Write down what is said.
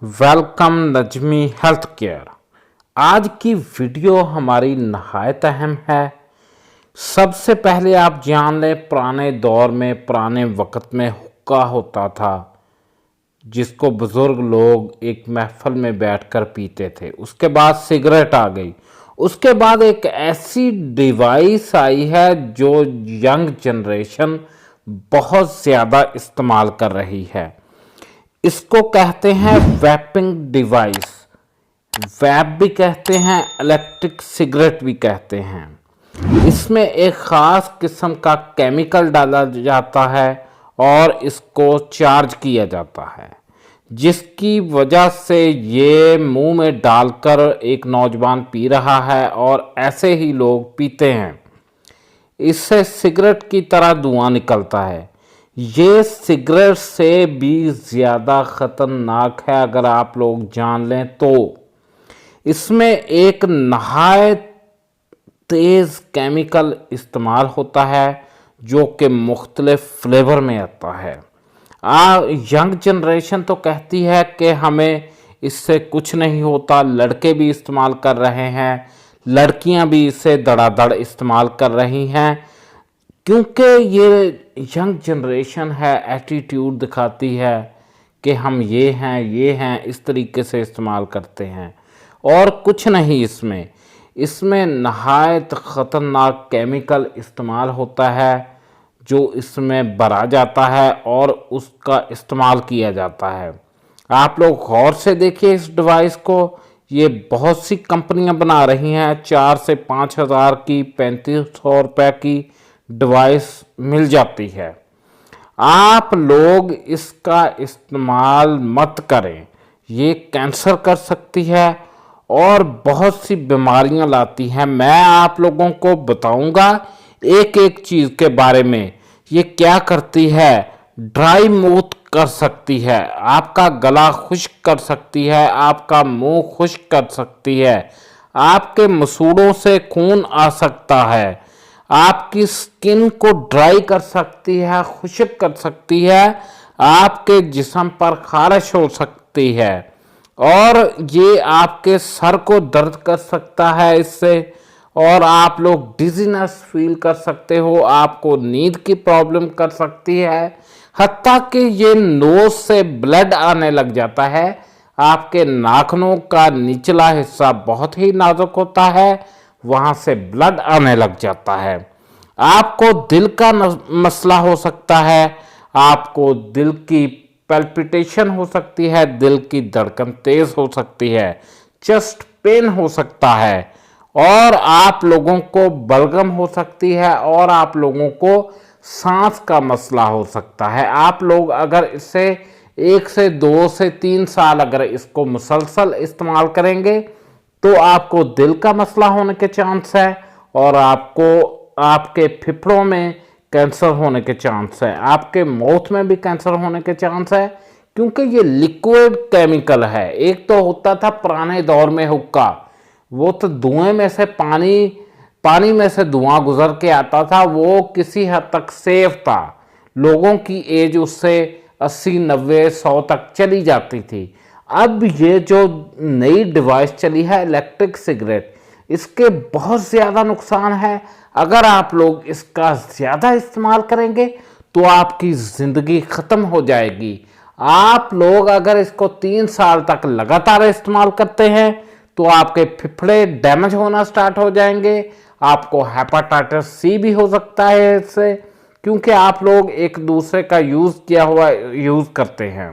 Welcome Najmi health care. आज की video हमारी नहायत अहम है। सबसे पहले आप जान लें, पुराने दौर में पुराने वक्त में हुक्का होता था जिसको बुज़ुर्ग लोग एक महफिल में बैठकर पीते थे। उसके बाद सिगरेट आ गई। उसके बाद एक ऐसी डिवाइस आई है जो यंग जनरेशन बहुत ज़्यादा इस्तेमाल कर रही है। इसको कहते हैं वैपिंग डिवाइस। वैप भी कहते हैं, इलेक्ट्रिक सिगरेट भी कहते हैं। इसमें एक ख़ास किस्म का केमिकल डाला जाता है और इसको चार्ज किया जाता है, जिसकी वजह से ये मुंह में डालकर एक नौजवान पी रहा है और ऐसे ही लोग पीते हैं। इससे सिगरेट की तरह धुआं निकलता है। ये सिगरेट से भी ज़्यादा ख़तरनाक है अगर आप लोग जान लें तो। इसमें एक नहायत तेज़ केमिकल इस्तेमाल होता है जो कि मुख्तलिफ फ्लेवर में आता है। यंग जनरेशन तो कहती है कि हमें इससे कुछ नहीं होता, लड़के भी इस्तेमाल कर रहे हैं, लड़कियां भी इसे धड़ाधड़ इस्तेमाल कर रही हैं, क्योंकि ये यंग जनरेशन है, एटीट्यूड दिखाती है कि हम ये हैं, इस तरीके से इस्तेमाल करते हैं और कुछ नहीं। इसमें नहायत ख़तरनाक केमिकल इस्तेमाल होता है जो इसमें भरा जाता है और उसका इस्तेमाल किया जाता है। आप लोग गौर से देखिए इस डिवाइस को। ये बहुत सी कंपनियां बना रही हैं। 4 से 5 हज़ार की, 3500 रुपये की डिवाइस मिल जाती है। आप लोग इसका इस्तेमाल मत करें। ये कैंसर कर सकती है और बहुत सी बीमारियां लाती हैं। मैं आप लोगों को बताऊंगा एक एक चीज़ के बारे में। ये क्या करती है? ड्राई माउथ कर सकती है, आपका गला खुश्क कर सकती है, आपका मुंह खुश्क कर सकती है, आपके मसूड़ों से खून आ सकता है, आपकी स्किन को ड्राई कर सकती है, खुश्क कर सकती है, आपके जिस्म पर खारिश हो सकती है और ये आपके सर को दर्द कर सकता है इससे, और आप लोग डिजीनेस फील कर सकते हो, आपको नींद की प्रॉब्लम कर सकती है, हत्ता कि ये नोज से ब्लड आने लग जाता है। आपके नाखूनों का निचला हिस्सा बहुत ही नाजुक होता है, वहाँ से ब्लड आने लग जाता है। आपको दिल का मसला हो सकता है, आपको दिल की पैल्पिटेशन हो सकती है, दिल की धड़कन तेज हो सकती है, चेस्ट पेन हो सकता है और आप लोगों को बलगम हो सकती है और आप लोगों को सांस का मसला हो सकता है। आप लोग अगर इससे 1 से 2 से 3 साल अगर इसको मुसलसल इस्तेमाल करेंगे तो आपको दिल का मसला होने के चांस है और आपको आपके फेफड़ों में कैंसर होने के चांस है, आपके माउथ में भी कैंसर होने के चांस है, क्योंकि ये लिक्विड केमिकल है। एक तो होता था पुराने दौर में हुक्का, वो तो धुएं में से पानी में से धुआं गुजर के आता था, वो किसी हद तक सेफ था। लोगों की एज उससे 80, 90, 100 तक चली जाती थी। अब ये जो नई डिवाइस चली है इलेक्ट्रिक सिगरेट, इसके बहुत ज़्यादा नुकसान है। अगर आप लोग इसका ज़्यादा इस्तेमाल करेंगे तो आपकी ज़िंदगी ख़त्म हो जाएगी। आप लोग अगर इसको 3 साल तक लगातार इस्तेमाल करते हैं तो आपके फेफड़े डैमेज होना स्टार्ट हो जाएंगे, आपको हेपेटाइटिस सी भी हो सकता है इससे, क्योंकि आप लोग एक दूसरे का यूज़ किया हुआ यूज़ करते हैं।